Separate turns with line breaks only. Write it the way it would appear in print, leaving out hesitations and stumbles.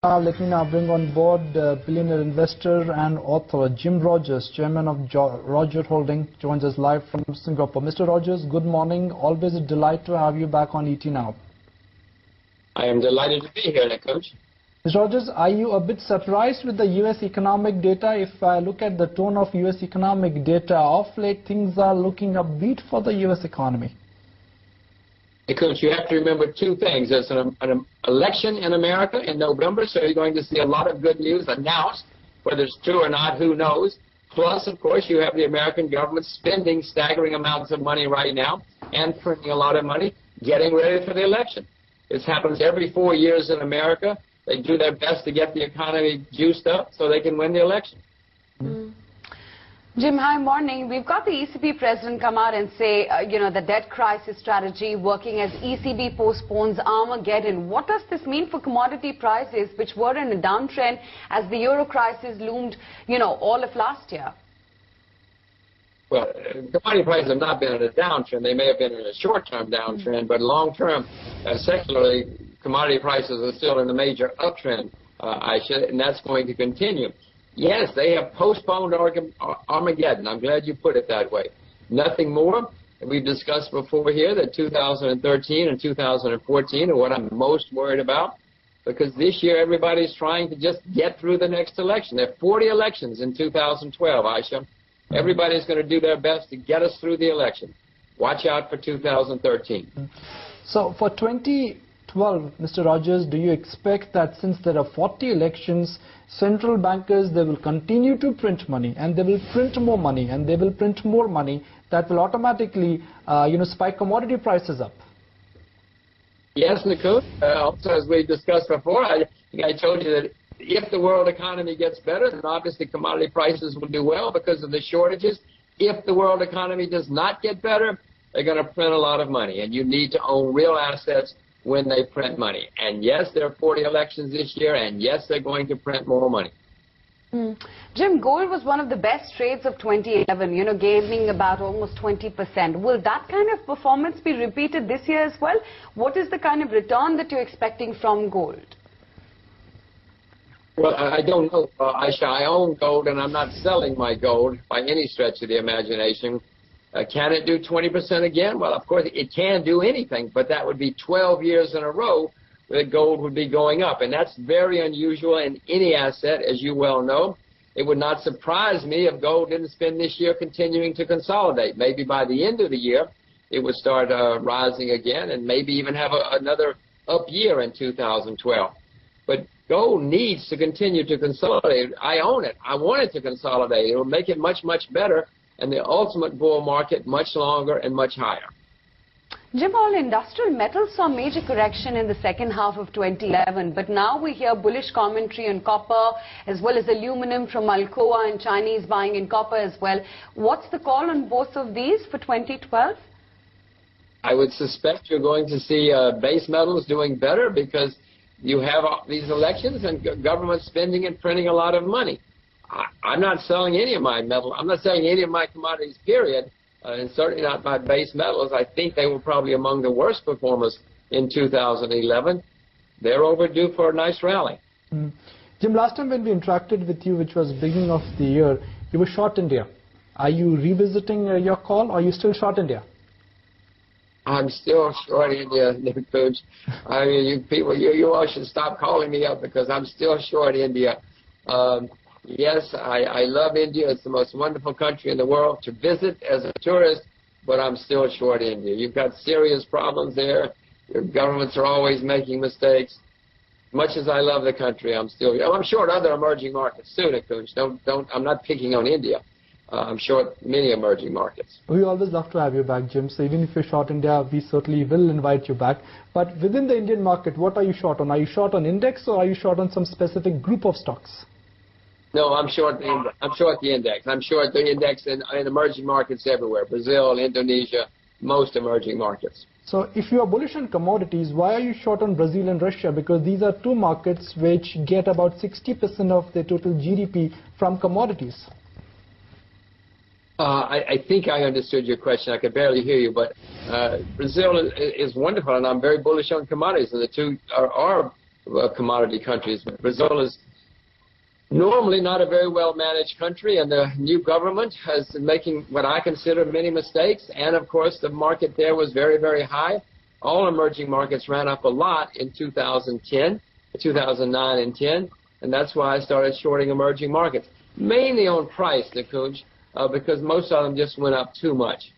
Let me now bring on board billionaire investor and author Jim Rogers, chairman of Rogers Holding, joins us live from Singapore. Mr. Rogers, good morning. Always a delight to have you back on ET Now.
I am delighted to be here, Coach.
Mr. Rogers, are you a bit surprised with the U.S. economic data? If I look at the tone of U.S. economic data, off late things are looking upbeat for the U.S. economy.
Coach, you have to remember two things. There's an election in America in November, so you're going to see a lot of good news announced. Whether it's true or not, who knows? Plus, of course, you have the American government spending staggering amounts of money right now and printing a lot of money, getting ready for the election. This happens every 4 years in America. They do their best to get the economy juiced up so they can win the election.
Jim, hi, morning. We've got the ECB president come out and say, the debt crisis strategy working as ECB postpones Armageddon. What does this mean for commodity prices, which were in a downtrend as the euro crisis loomed, all of last year?
Well, commodity prices have not been in a downtrend. They may have been in a short-term downtrend, but long-term, secularly, commodity prices are still in a major uptrend, Aisha, and that's going to continue. Yes, they have postponed Armageddon. I'm glad you put it that way. Nothing more. We've discussed before here that 2013 and 2014 are what I'm most worried about, because this year everybody's trying to just get through the next election. There are 40 elections in 2012, Aisha. Everybody's going to do their best to get us through the election. Watch out for 2013.
So for 2012, Mr. Rogers, do you expect that since there are 40 elections, central bankers, they will continue to print money, and they will print more money, and they will print more money that will automatically, spike commodity prices up?
Yes, Nikut. Also, as we discussed before, I think I told you that if the world economy gets better, then obviously commodity prices will do well because of the shortages. If the world economy does not get better, they're going to print a lot of money, and you need to own real assets when they print money. And yes, there are 40 elections this year, and yes, they're going to print more money.
Jim, gold was one of the best trades of 2011, gaining about almost 20%. Will that kind of performance be repeated this year as well? What is the kind of return that you're expecting from gold?
Well, I don't know, Aisha. I own gold, and I'm not selling my gold by any stretch of the imagination. Can it do 20% again? Well, of course, it can do anything, but that would be 12 years in a row that gold would be going up, and that's very unusual in any asset, as you well know. It would not surprise me if gold didn't spend this year continuing to consolidate. Maybe by the end of the year, it would start rising again, and maybe even have another up year in 2012. But gold needs to continue to consolidate. I own it. I want it to consolidate. It will make it much, much better, and the ultimate bull market much longer and much higher.
Jim, all industrial metals saw major correction in the second half of 2011, but now we hear bullish commentary on copper as well as aluminum from Alcoa and Chinese buying in copper as well. What's the call on both of these for 2012?
I would suspect you're going to see base metals doing better because you have these elections and government spending and printing a lot of money. I'm not selling any of my metal. I'm not selling any of my commodities, period, and certainly not my base metals. I think they were probably among the worst performers in 2011. They're overdue for a nice rally.
Jim, last time when we interacted with you, which was beginning of the year, you were short India. Are you revisiting your call, or are you still short India?
I'm still short India, Coach. I mean, you people, you all should stop calling me up because I'm still short India. Yes, I love India. It's the most wonderful country in the world to visit as a tourist, but I'm still short India. You've got serious problems there. Your governments are always making mistakes. Much as I love the country, I'm short other emerging markets too, Coach. I'm not picking on India. I'm short many emerging markets.
We always love to have you back, Jim. So even if you're short India, we certainly will invite you back. But within the Indian market, what are you short on? Are you short on index, or are you short on some specific group of stocks?
No, I'm short the index. I'm short the index in emerging markets everywhere. Brazil, Indonesia, most emerging markets.
So if you are bullish on commodities, why are you short on Brazil and Russia? Because these are two markets which get about 60% of their total GDP from commodities.
I think I understood your question. I could barely hear you, but Brazil is wonderful, and I'm very bullish on commodities, and the two are commodity countries. Brazil is normally not a very well-managed country, and the new government has been making what I consider many mistakes, and of course the market there was very, very high. All emerging markets ran up a lot in 2010, 2009 and 10, and that's why I started shorting emerging markets, mainly on price, Nikunj, because most of them just went up too much.